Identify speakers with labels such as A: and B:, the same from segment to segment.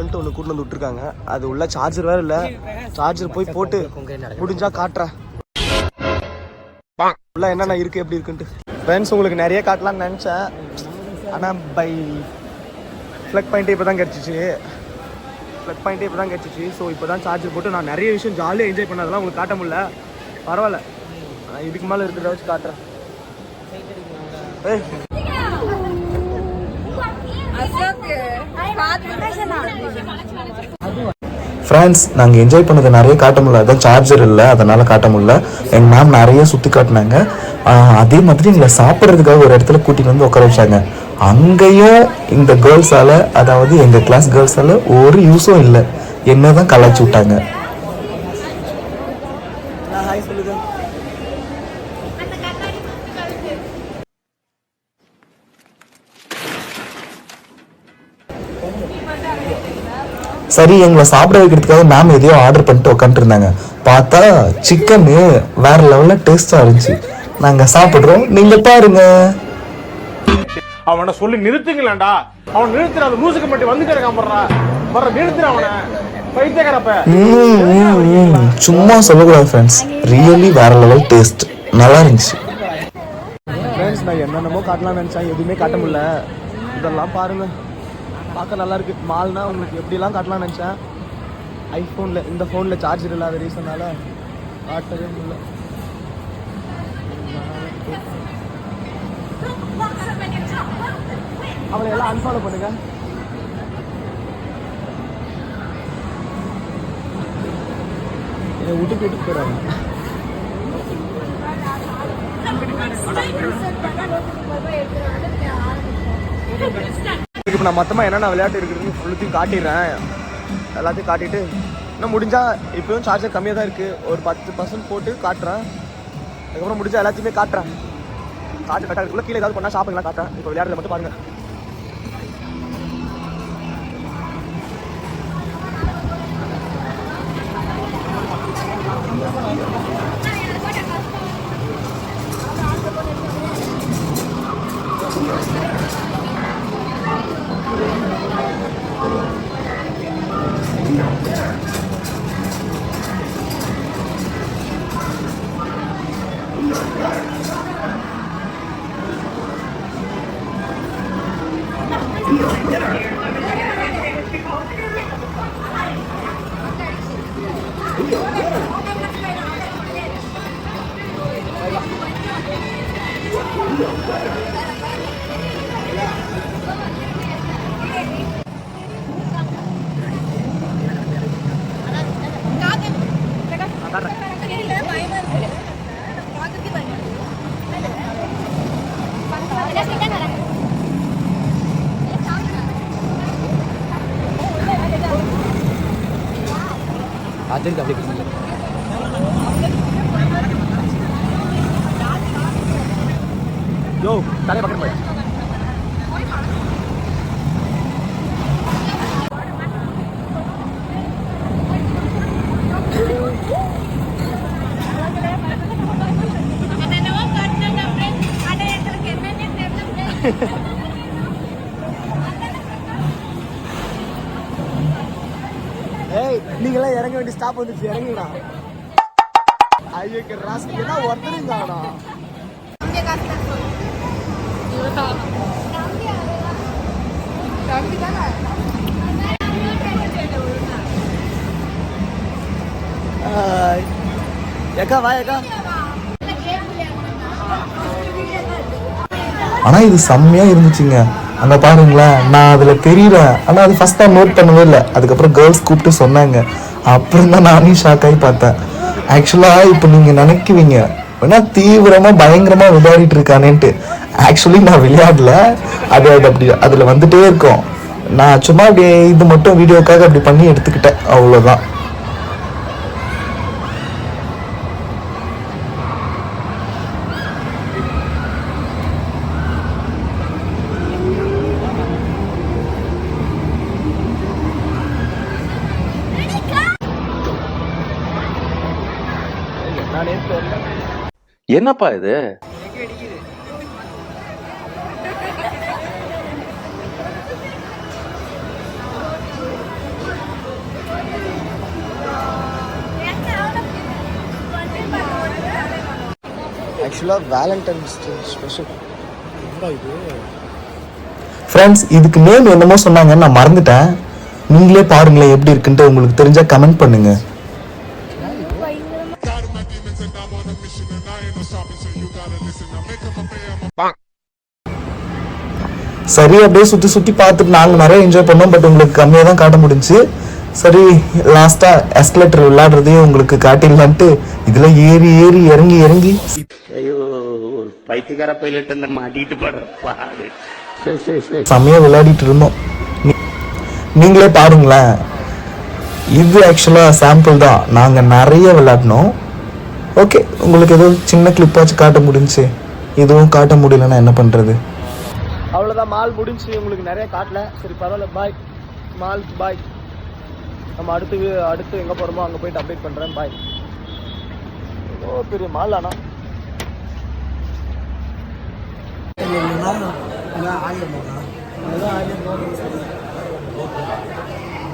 A: கேம்ப்னு ஒன்று கூட்டு வந்து விட்டுருக்காங்க. அது உள்ள சார்ஜர் வேறு இல்லை. சார்ஜர் போய் போட்டு முடிஞ்சா காட்டுறேன் உள்ள என்னென்ன இருக்குது எப்படி இருக்குன்ட்டு. ஃப்ரெண்ட்ஸ் உங்களுக்கு நிறைய காட்டலாம்னு நினச்சேன், ஆனால் பை ஃப்ளக் பாயிண்ட்டே இப்போ தான் கிடச்சிச்சு. ஸோ இப்போ தான் சார்ஜர் போட்டு நான் நிறைய விஷயம் ஜாலியாக என்ஜாய் பண்ணதெல்லாம் உங்களுக்கு காட்ட முடியல. பரவாயில்ல, நான் இதுக்கு மேலே இருக்கிறத வச்சு காட்டுறேன்.
B: ஃப்ரெண்ட்ஸ் நாங்கள் என்ஜாய் பண்ணதை நிறைய காட்ட முடியல, அதான் சார்ஜர் இல்லை அதனால் காட்ட முடியல. எங்கள் மேம் நிறைய சுற்றி காட்டினாங்க. அதே மாதிரி எங்களை சாப்பிட்றதுக்காக ஒரு இடத்துல கூட்டிகிட்டு வந்து உட்கார வச்சாங்க. அங்கேயும் இந்த கேர்ள்ஸால், அதாவது எங்கள் கிளாஸ் கேர்ள்ஸால் ஒரு யூஸும் இல்லை, என்ன தான் கலாய்ச்சி விட்டாங்க. சரி, எங்களை சாப்பிட வைக்கிறதுக்காக மேம் எதையோ ஆர்டர் பண்ணிட்டு உட்காந்துருந்தாங்க. பார்த்தா சிக்கனு வேற லெவலில் டேஸ்டாக இருந்துச்சு. நாங்கள் சாப்பிட்றோம், நீங்கள் பாருங்க.
C: அவனை சொல்லி நிறுத்துங்களேன்டா. அவன் நிறுத்துற அந்த லூசுக்கு மட்டும் வந்துட்டே இருக்கான். வர்ற நிறுத்துற அவனை பைத்தியக்காரப்ப.
B: சும்மா சொல்லக்கூடாது ஃப்ரெண்ட்ஸ், ரியலி வேற லெவல் டேஸ்ட், நல்லா இருந்துச்சு.
A: ஃப்ரெண்ட்ஸ் நான் என்னென்னமோ காட்டலாம்னு நினச்சேன், எதுவுமே காட்ட முடியல. இதெல்லாம் பாருங்கள், பார்க்க நல்லா இருக்கு. மால்னா உங்களுக்கு எப்படிலாம் காட்டலாம்னு நினச்சேன். ஐஃபோனில் இந்த ஃபோனில் சார்ஜர் இல்லாத ரீசனால காட்டவே முடியல. அவளை எல்லாம் அன்ஃபாலோ பண்ணுங்க. விட்டு போறாங்க. இப்போ நான் மொத்தமாக என்னென்ன விளையாட்டு இருக்குதுன்னு ஃபுல்லுத்தையும் காட்டிடுறேன். எல்லாத்தையும் காட்டிட்டு இன்னும் முடிஞ்சால் இப்போயும் சார்ஜர் கம்மியாக தான் இருக்குது, ஒரு 10% போட்டு காட்டுறேன். அதுக்கப்புறம் முடிஞ்சால் எல்லாத்தையுமே காட்டுறேன். சார்ஜர் கரெக்டாக இருக்குள்ள கீழே ஏதாவது பண்ணால் ஷாப்பிங்லாம் காட்டுறேன். இப்போ விளையாடுறத மட்டும் பாருங்கள். யோ தலையை பக்கம் போய் ஏய் நீங்களாம் இறங்க வேண்டிய ஸ்டாப் வந்துச்சு, இறங்குங்கடா. ஐயோ ராசி எல்லாம் ஒருத்தருங்கடா. ஏக்கா வா ஏக்கா.
B: ஆனா இது செம்மையா இருந்துச்சுங்க. அங்க பாருங்களேன், நான் அதுல தெரியல, ஆனா அது ஃபர்ஸ்ட் டைம் நோட் பண்ணவே இல்லை. அதுக்கப்புறம் கேர்ள்ஸ் கூப்பிட்டு சொன்னாங்க, அப்புறம் தான் நானே ஷாக் ஆகி பார்த்தேன். ஆக்சுவலா இப்போ நீங்க நினைக்குவீங்க ஏன்னா தீவிரமா பயங்கரமா விளையாடிட்டு இருக்கானேன்ட்டு. ஆக்சுவலி நான் விளையாடல, அது அப்படி அதுல வந்துட்டே இருக்கும். நான் சும்மா அப்படியே இது மட்டும் வீடியோக்காக அப்படி பண்ணி எடுத்துக்கிட்டேன், அவ்வளவுதான்.
D: என்னப்பா இது?
A: ஆக்சுவலாக வேலண்டைன்ஸ் டே ஸ்பெஷல்.
B: ஃப்ரெண்ட்ஸ் இதுக்கு நேம் என்னமோ சொன்னாங்கன்னு நான் மறந்துட்டேன். நீங்களே பாருங்களேன் எப்படி இருக்குன்ட்டு. உங்களுக்கு தெரிஞ்சா கமெண்ட் பண்ணுங்க. சரி அப்படியே சுற்றி சுற்றி பார்த்துட்டு நாங்கள் நிறைய என்ஜாய் பண்ணோம். பட் உங்களுக்கு கம்மியாக தான் காட்ட முடிஞ்சு. சரி லாஸ்ட்டாக எஸ்கலேட்டர் விளையாடுறதையும் உங்களுக்கு காட்டிடலான்ட்டு இதில் ஏறி ஏறி இறங்கி இறங்கி
D: பைத்தியக்கார பைலட் மாட்டிட்டு பாடு
B: செம்மையாக விளையாடிட்டு இருந்தோம். நீங்களே பாருங்களேன். இது ஆக்சுவலாக சாம்பிள் தான். நாங்கள் நிறைய விளையாடினோம். ஓகே உங்களுக்கு ஏதோ சின்ன கிளிப்பாச்சும் காட்ட முடிஞ்சு. இதுவும் காட்ட முடியலன்னா என்ன பண்ணுறது?
A: அவ்வளோதான், மால் முடிஞ்சு. உங்களுக்கு நிறைய காட்டல. சரி பரவாயில்ல, பாய் மாலுக்கு பாய். நம்ம அடுத்து எங்கே போகிறோமோ அங்கே போயிட்டு அப்டேட் பண்ணுறேன். பாய். ஓ பெரிய மால் ஆனால்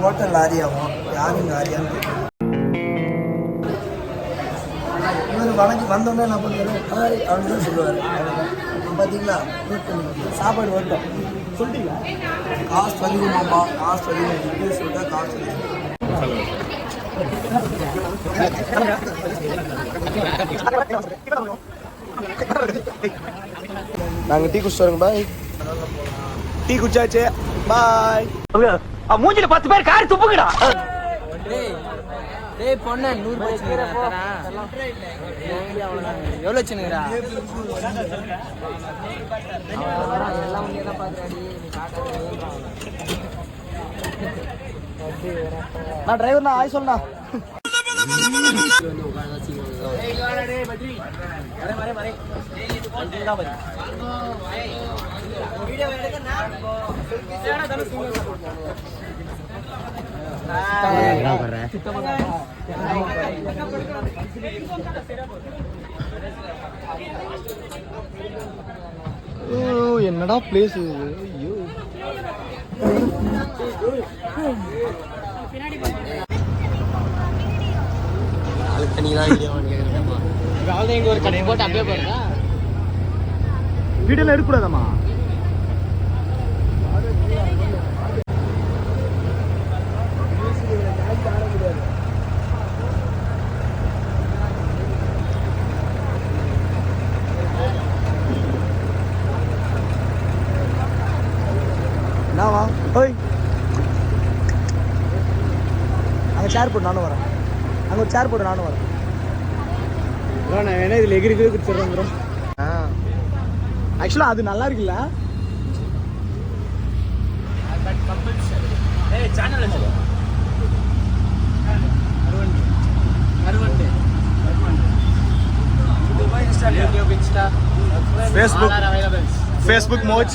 E: ஹோட்டல் ஆரியாவும் யாருங்க ஆரியான்னு இவர் வணங்கி வந்தோடனே என்ன பண்ணுறாரு அப்படின்னு தான் சொல்லுவார். பார்த்தீங்களா சாப்பாடு வரட்டும் சொல்லிட்டீங்களா? காஸ்ட் அதிகமாம்மா, காஸ்ட் அதிகம் இப்படி சொல்லிட்டா காஸ்ட் அதிகம்.
A: நாங்கள் டீ குடிச்சு வரோங்க. பாய். டீ குடிச்சாச்சு. பாய்.
D: மூஞ்சில 10 பேர் காரி துப்புங்கடா.
F: டேய் பொண்ணு 100 பச்சுங்கடா எவ்வளவு சின்னங்கடா எல்லாம் உன்னைய தான் பாக்குறாடி. நீ காட்டாத
A: நான் டிரைவர் நான் ஆய் சொல்லா. என்னடா பிளேஸ் இது? ஐயோ
F: ஒரு கடை போட்டு அப்படியே போறதா?
A: வீடியோல எடுக்கக்கூடாதாம்மா? என்னவா? ஓய் அங்கே சேர் போட்டு நானும் வரேன். அங்கே ஒரு சேர் போட்டு நானும் வரேன்.
C: நான் வேணா இதில் எகிரி குடிச்சிடுறேன் ப்ரோ.
A: ஆக்சுவலாக அது நல்லா இருக்குல்ல? ஃபேஸ்புக் மோஜ்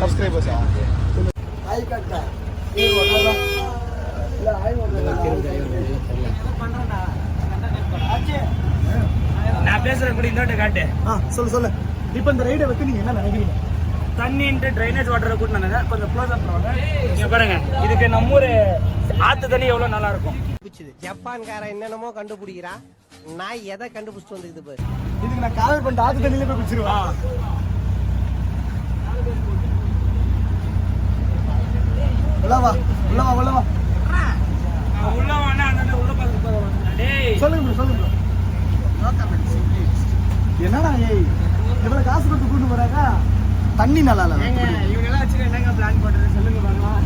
A: சப்ஸ்கிரைபர்ஸா?
E: ஆய் காட்டா
F: நான் பேசுறேன் கூட இன்னொரு காட்டு.
A: சொல்லு. இப்போ இந்த ரைடை பற்றி நீங்கள் என்ன நினைக்கிறீங்க?
F: தண்ணின்ட்டு ட்ரைனேஜ் வாட்டரை கூட்டினாங்க. கொஞ்சம் க்ளோஸ் அப் பண்ணுவாங்க. இங்க பாருங்க, இதுக்கு நம்ம ஊர் ஆத்து தண்ணி எவ்வளவு நல்லா இருக்கும்.
G: ஜப்பான்காரன் என்னென்னமோ கண்டுபிடிக்கிறான். நான் எதை கண்டுபிடிச்சிட்டு வந்துக்குது பாரு.
A: இதுக்கு நான் கால் பண்ணிட்டு ஆத்து தண்ணியில போய் குடிச்சிருவேன். உள்ளவா
F: உள்ள வானா அந்த உள்ள பாத்து டேய்
A: சொல்லுங்க. என்னடா ஏய் இவ்வளவு காசு கொடுத்து கூட்டு போறாங்க. தண்ணி நல்லா இல்ல.
F: ஏங்க இவங்க எல்லாம் வச்சு என்னங்க பிளான் பண்றது சொல்லுங்க பாக்கலாம்.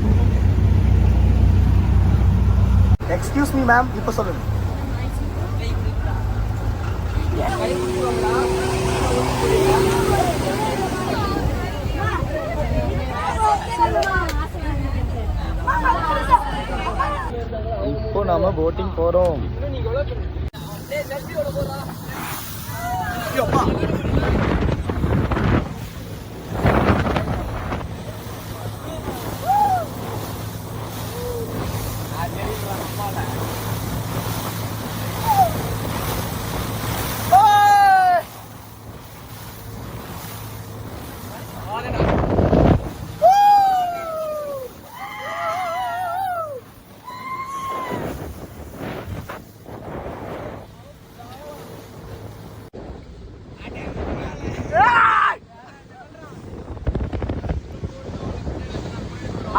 A: எக்ஸ்கியூஸ் மீ மேம், இப்போ சொல்லுங்க. இப்போ நாம போட்டிங் போறோம்.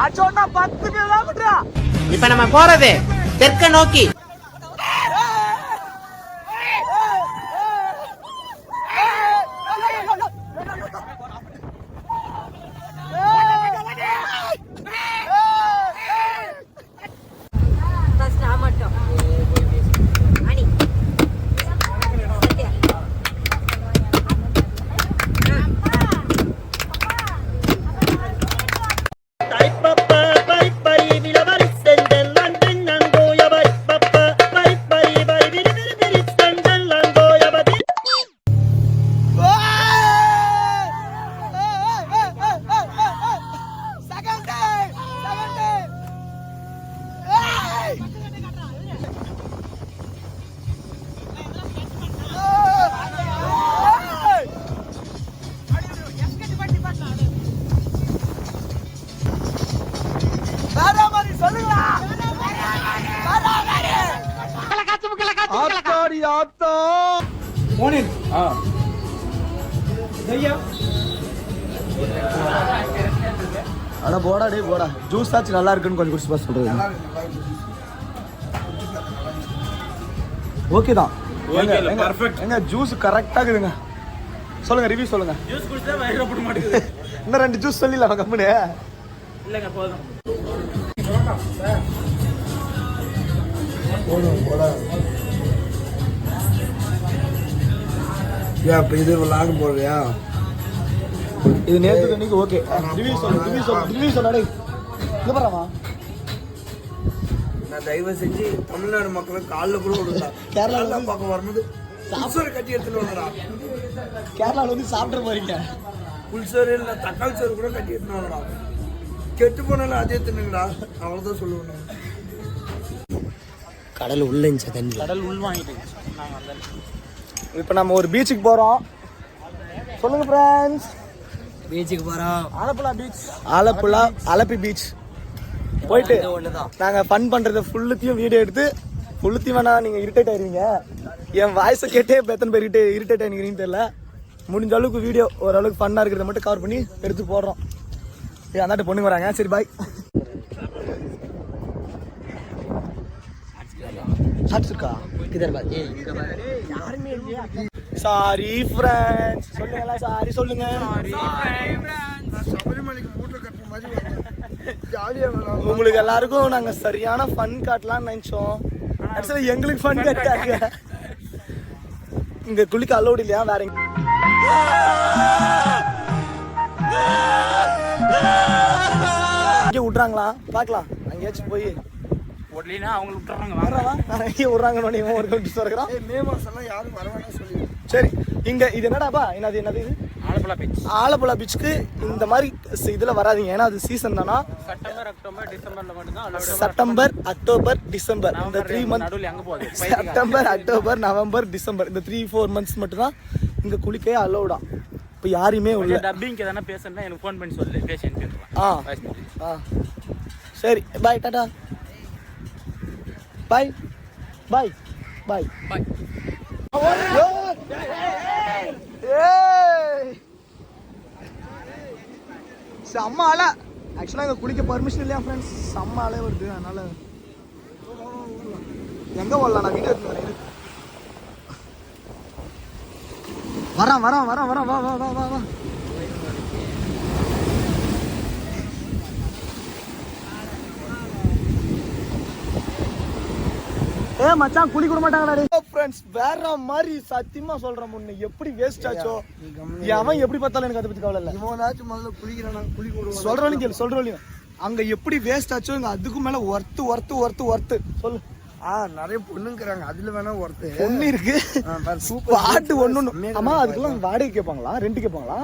A: அச்சோன்னா 10 கிலோமீட்டரா?
G: இப்ப நம்ம போறது தெற்க நோக்கி.
A: ஆத்தாடி ஆத்தா. அட போடா டேய் போடா. ஜூஸ் ஆச்சு நல்லா இருக்குன்னு கொஞ்சம் குடிச்சு பாஸ் சொல்றது. ஓகே தான். எங்க ஜூஸ் கரெக்டா இருக்குதுங்க. சொல்லுங்க ரிவ்யூ சொல்லுங்க.
F: ஜூஸ் குடிச்சா வயிறு போட மாட்டேங்குது.
A: இன்னும் 2 ஜூஸ் சொல்லிடலாம் கம்பெனி.
F: இல்லைங்க போதும்.
E: போடா. ஏன் இப்போ இது விளாட போடுறியா?
A: இது நேற்று தண்ணிக்கு ஓகே. ரிவ்யூ சொல்லு டேய். இங்க பாருமா.
E: நான் தயவு செஞ்சு தமிழ்நாடு மக்களுக்கு காலில் கூட விடுறா. கேரளா பக்கம் வரும்போது புல்சோறு கட்டி எடுத்துட்டு வரா.
A: கேரளாவில் வந்து சாப்பிட்டு போறீங்க.
E: புல்சோறு இல்லை தக்காளி சோறு கூட கட்டி எடுத்துட்டு வரா. கெட்டு போனாலும் அதே தின்னுங்கடா. அவ்வளோதான் சொல்லுவேன்.
G: கடல் உள்ள இருந்துச்சு தண்ணி.
F: கடல் உள் வாங்கிட்டு நாங்க அந்த
A: இப்போ நம்ம ஒரு பீச்சுக்கு போறோம். சொல்லுங்க ஃப்ரெண்ட்ஸ்.
G: பீச்சுக்கு போறோம்.
A: ஆலப்புழா அலப்பி பீச் போயிட்டு நாங்க ஃபன் பண்றத ஃபுல்லுத்தையும் வீடியோ எடுத்து ஃபுல்லுத்தையும் வேணா நீங்க இரிட்டேட் ஆயிருவீங்க. என் வாய்ஸை கேட்டே எத்தனை பேர்கிட்ட இரிட்டேட் ஆயிருக்கிறீங்கன்னு தெரியல. முடிஞ்ச அளவுக்கு வீடியோ ஓரளவுக்கு ஃபன்னா இருக்கிறத மட்டும் கவர் பண்ணி எடுத்து போடுறோம். அந்தாட்ட பொண்ணுங்க வராங்க. சரி பாய். சாட்சிருக்கா சாரி ஃப்ரெண்ட்ஸ் சொல்லுங்க. சாரி சொல்லுங்க.
E: சபரிமலைக்கு மூட்டை கட்டுற மாதிரி ஜாலியாக
A: உங்களுக்கு எல்லாருக்கும் நாங்க சரியான ஃபன் காட்டலாம்னு நினைச்சோம். ஆக்சுவலி எங்களுக்கு ஃபன் காட்டாங்க. இங்க குளிக்க அலோடு இல்லையா? வேற இங்க விட்றாங்களா பார்க்கலாம். அங்கேயாச்சும் போய்
F: உடலினா அவங்க விட்டுறாங்க.
A: நிறைய விட்றாங்கன்னு இவன் ஒரு கவுண்ட் இருக்கிறான்.
E: மே மாதம்லாம் யாரும் வரவேணா சொல்லி.
A: சரி இங்க இது என்னடாப்பா? என்னது இது?
F: ஆலப்புழா பீச்.
A: ஆலப்புழா பீச்சுக்கு இந்த மாதிரி இதுல வராதீங்க. ஏன்னா அது சீசன் தானா.
F: செப்டம்பர் அக்டோபர் டிசம்பர்ல மட்டும் தான்.
A: செப்டம்பர் அக்டோபர் டிசம்பர் இந்த 3 மந்த்.
F: நடுவுல எங்க போகுது?
A: செப்டம்பர் அக்டோபர் நவம்பர் டிசம்பர் இந்த 3-4 மந்த்ஸ் மட்டும் தான் இங்க குளிக்கவே அலோடா. இப்போ யாரையுமே உள்ள
F: டப்பிங் எதனா பேசணும்னா எனக்கு ஃபோன் பண்ணி சொல்லு. பேசி அனுப்பிடுறேன்.
A: சரி பாய் டாடா. பாய் பாய் பாய்
F: பாய்.
A: செம்ம அலை. ஆக்சுவலாக இங்கே குளிக்க பர்மிஷன் இல்லையா ஃப்ரெண்ட்ஸ்? செம்ம அலை வருது. அதனால எங்கே ஓடலாம்? நான் வீடியோ எடுத்து வரேன். வரேன். வா. மச்சான் குளி கூட மாட்டாங்கடா ஃப்ரெண்ட்ஸ். வேற மாதிரி சத்தியமா சொல்றேன். முன்ன எப்படி வேஸ்ட் ஆச்சோ. அவன் எப்படி பார்த்தாலும் எனக்கு அதை பத்தி கவலை இல்லை.
E: இவனாச்சும் முதல்ல குளிக்கிறான்.
A: குளிக்க சொல்றோம். அங்க எப்படி வேஸ்ட் ஆச்சோ இங்க அதுக்கும் மேல ஒர்த்து சொல்லு.
E: நிறைய பொண்ணுங்கிறாங்க. அதுல வேணா ஒருத்து
A: பொண்ணு இருக்கு. பாட்டு ஒண்ணு. ஆமா அதுக்கெல்லாம் வாடகை கேட்பாங்களா? ரெண்டு கேட்பாங்களா?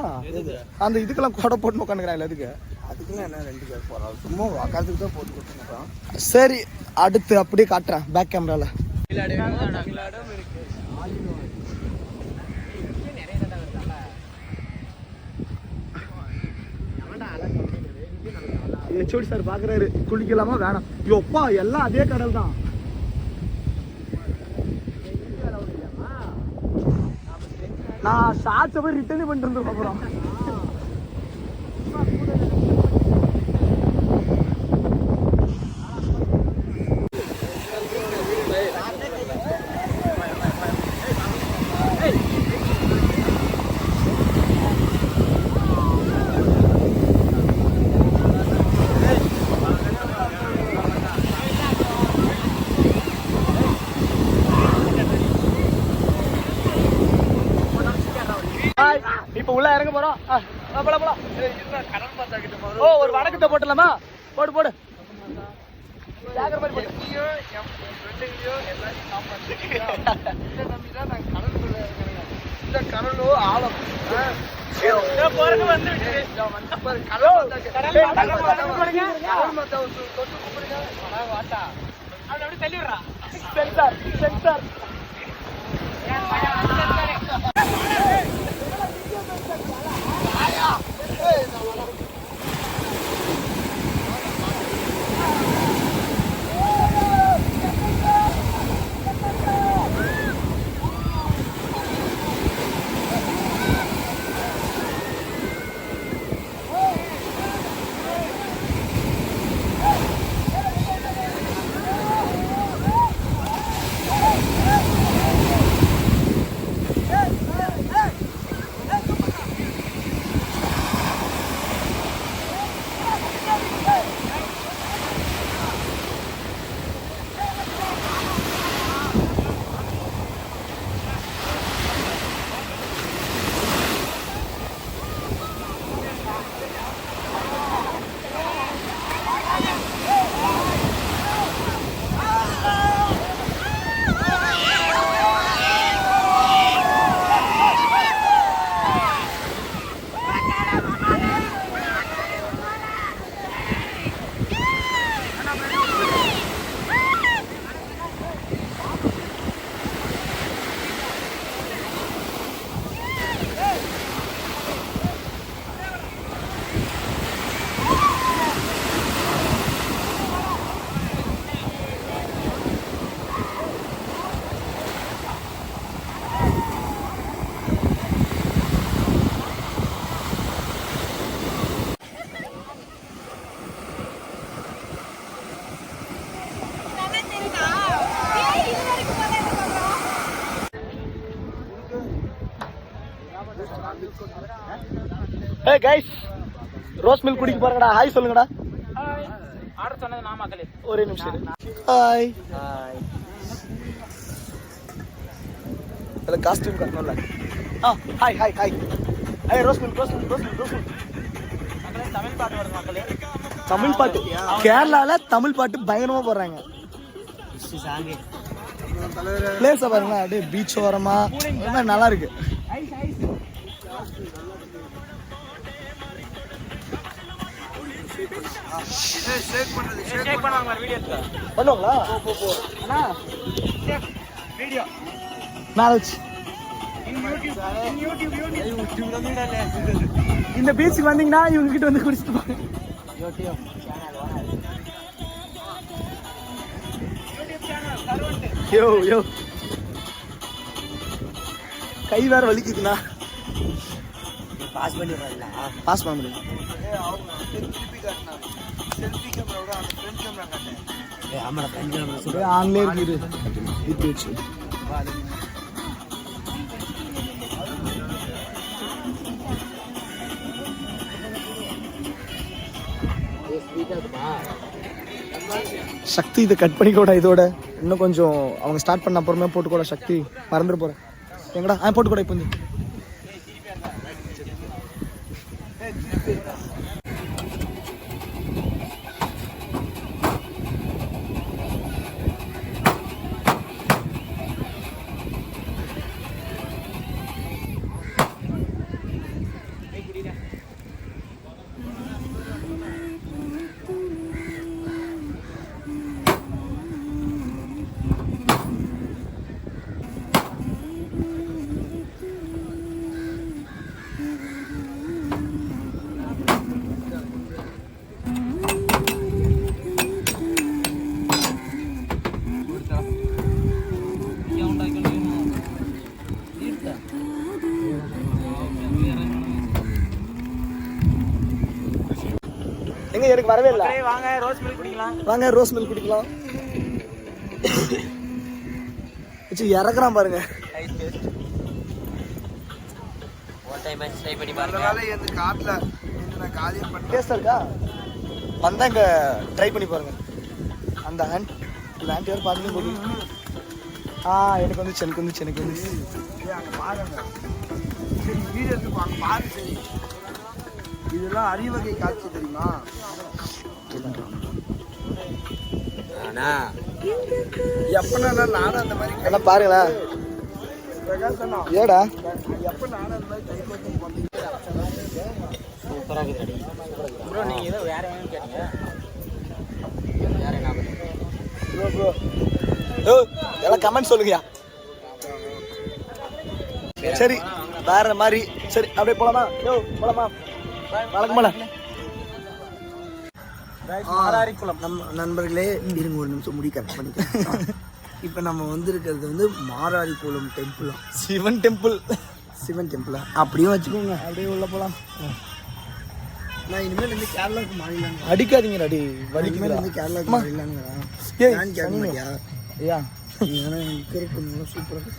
A: அந்த இதுக்கெல்லாம் கொடை போட்டு உட்காந்துக்கிறாங்க. அதுக்கு
E: அதுக்கெல்லாம் என்ன 2 கேட்க போறான். சும்மா உக்காந்துக்கு தான் போட்டு கொடுத்துருக்கான்.
A: சரி அடுத்து அப்படியே காட்டுறேன் பேக் கேமரால. ஹெச்ஓடி சார் பாக்குறாரு. குளிக்கலாமா வேணாம்? யோப்பா எல்லாம் அதே கடல் தான். நான் ஷார்ட்ஸை போய் ரிட்டர்ன் பண்ணிட்டு இருந்தேன். அப்புறம் இப்போ உள்ள இறங்க போறோம். போலாம். ஓ ஒரு வணக்கத்தை போட்டுலாமா? போடு போடு. கடலோ ஆழம் போறது வந்து தள்ளிடுறா. Censor Hey guys, rose milk குடிக்க போறங்கடா. ஹாய் சொல்லுங்கடா.
F: ஆர்டர் சொன்னது நான் மக்களே.
A: ஒரே நிமிஷம். ஹாய். அத காஸ்டியூம் கட்டணும்ல. ஹாய். Hi rose milk. மக்களே தமிழ் பாட்டு வருது மக்களே. தமிழ் பாட்டு. கேரளால தமிழ் பாட்டு பயங்கரமா போடுறாங்க.
F: சாங்கே.
A: பிளேஸ் பாருங்க, அப்படியே பீச் ஓரமா நல்லா இருக்கு. பண்ணுவாங்களா? இந்த பீச்சுக்கு வந்தீங்கன்னா இவங்க கிட்ட வந்து குடிச்சிட்டு போங்க. யோ கை வேற வலிக்குதுண்ணா. பாஸ் பண்ண முடியும். ஆன்லே இருக்கு. சக்தி இதை கட் பண்ணி கூட இதோட இன்னும் கொஞ்சம் அவங்க ஸ்டார்ட் பண்ண அப்புறமே போட்டு கூட. சக்தி மறந்துட போறேன். எங்கடா போட்டு கூட இப்போ வந்து எனக்கு வரவே இல்லை.
F: வாங்க ரோஸ் மில்க்
A: குடிக்கலாம். இறக்குறான் பாருங்க. வந்தா இங்க ட்ரை பண்ணி பாருங்க. அந்த ஆண்டி வேறு பாருங்க. எனக்கு வந்துச்சு எனக்கு வந்துச்சு
E: அங்கே பாருங்க சரி வீடியோ எடுத்து அங்கே பாரு சரி இதெல்லாம் அறிவகை காட்சி தெரியுமா எப்பனா நானும் அந்த மாதிரி
A: எல்லாம் பாருங்களேன்
E: பிரகாசனா
A: ஏடா
E: எப்போ நானும் அந்த மாதிரி கை கோத்து பண்ணி
F: சூப்பராக இருக்குது ப்ரோ நீங்கள் ஏதோ வேற என்னன்னு கேட்டீங்க வேற என்ன
A: ப்ரோ எல்லாம் கமெண்ட் சொல்லுங்கயா சரி வேற மாதிரி சரி அப்படியே போலாமா போலாமா வணக்கம்
E: நம்ம நண்பர்களே இருங்க ஒரு நிமிஷம் முடி கட் பண்ணிக்கலாம் இப்போ நம்ம வந்திருக்கிறது வந்து மாராரிக்குளம் டெம்பிளா
A: சிவன் டெம்பிளா
E: அப்படியும் வச்சுக்கோங்க அப்படியே உள்ள போகலாம் நான் இனிமேல் வந்து கேரளாவுக்கு மாறிடலாங்க
A: அடிக்காதீங்க அடி
E: இனிமேல் வந்து கேரளாவுக்கு மாறிடலாங்கிறேன் நான் கேட்க மாட்டியா ஏன்னா இருக்கிற சூப்பராக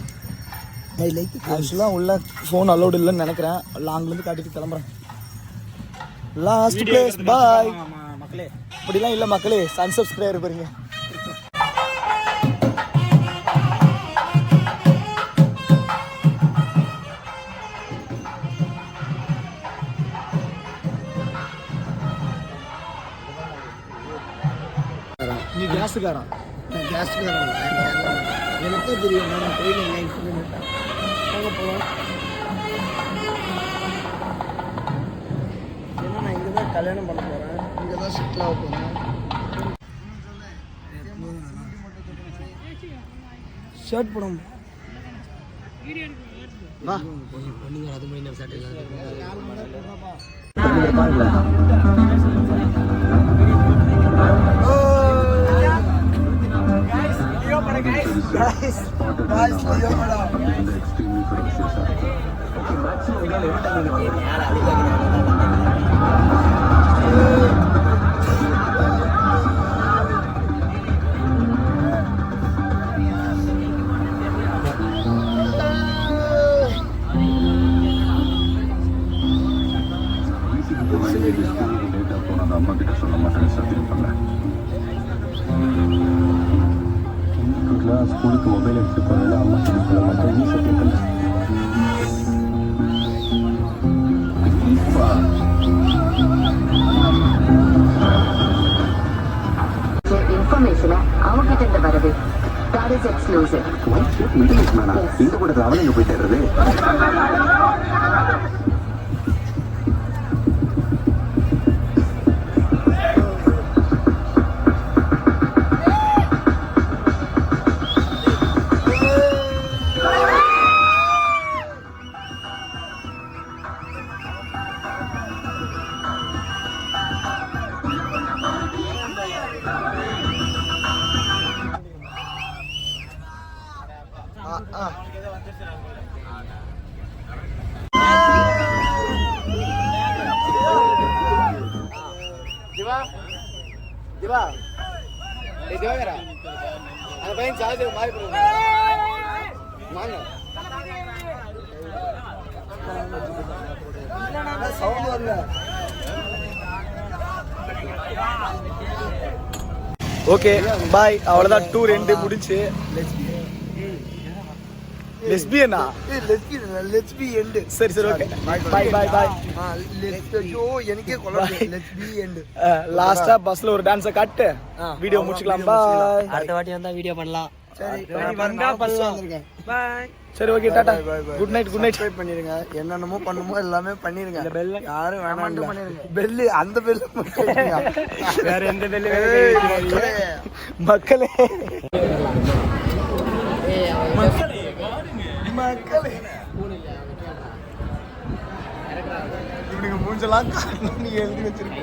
E: ஐ லைக்
A: ஆக்சுவலாக உள்ள ஃபோன் அலோடு இல்லைன்னு நினைக்கிறேன் லாங்லேருந்து காட்டிட்டு கிளம்புறேன் லாஸ்ட் பிளேஸ் பாய்
F: மக்களே
A: இப்படிலாம் இல்லை மக்களே சன்சப்ஸ்கிரைபர் பாருங்க நீ கேஸுக்காரன்
E: நான் கேஸ்ட்டுக்காரன் எனக்கே தெரியும் நான் கோயில் எங்கே போக போகலாம் ஏன்னா நான் இங்கே தான் கல்யாணம் பண்ண போகிறேன் இங்கே தான் செட்டில் ஆக போகிறேன் ஷர்ட் போடும் வா நீங்கள் அது மாதிரி ஷர்ட்
H: அம்மா கிட்ட சொல்ல மாட்டேன்னு சத்தியம் பண்ணேன். ஸ்கூலுக்கு மொபைல் எடுத்துட்டு போனால அம்மா கிட்ட சொல்ல மாட்டேன்னு சத்தியம் பண்ணேன்.
I: இன்ஃபர்மேஷனை அவங்க கிட்ட இருந்து வருது. That is exclusive.
H: இந்த கூட அவன் எங்க போயிட்டு
A: ஓகே பாய் அவ்வளோதான் டூர் எண்டு முடிச்சு லெஸ்பியனா
E: லெட்ஸ் எண்டு
A: சரி சரி ஓகே பாய் பாய் பாய்
E: எனக்கே கொள்ள லெட்ஸ் பி எண்டு
A: லாஸ்டா பஸ்ல ஒரு டான்ஸை காட்டு வீடியோ முடிச்சுக்கலாம் பாய்
F: அடுத்த வாட்டி வந்தா வீடியோ பண்ணலாம்.
E: சரி
F: வந்தா பண்ணலாம். பாய்.
A: சரி okay Tata good night
E: subscribe பண்ணிருங்க என்னென்னமோ பண்ணுமோ எல்லாமே பண்ணிருங்க யாரும் வேணாம் பண்ணிருங்க பெல்லு அந்த பெல்லு மட்டும்
F: வேற எந்த பெல்லு
A: மக்களே இவனுக்கு மூஞ்செல்லாம் காட்டணும் நீ எழுதி வச்சிருக்க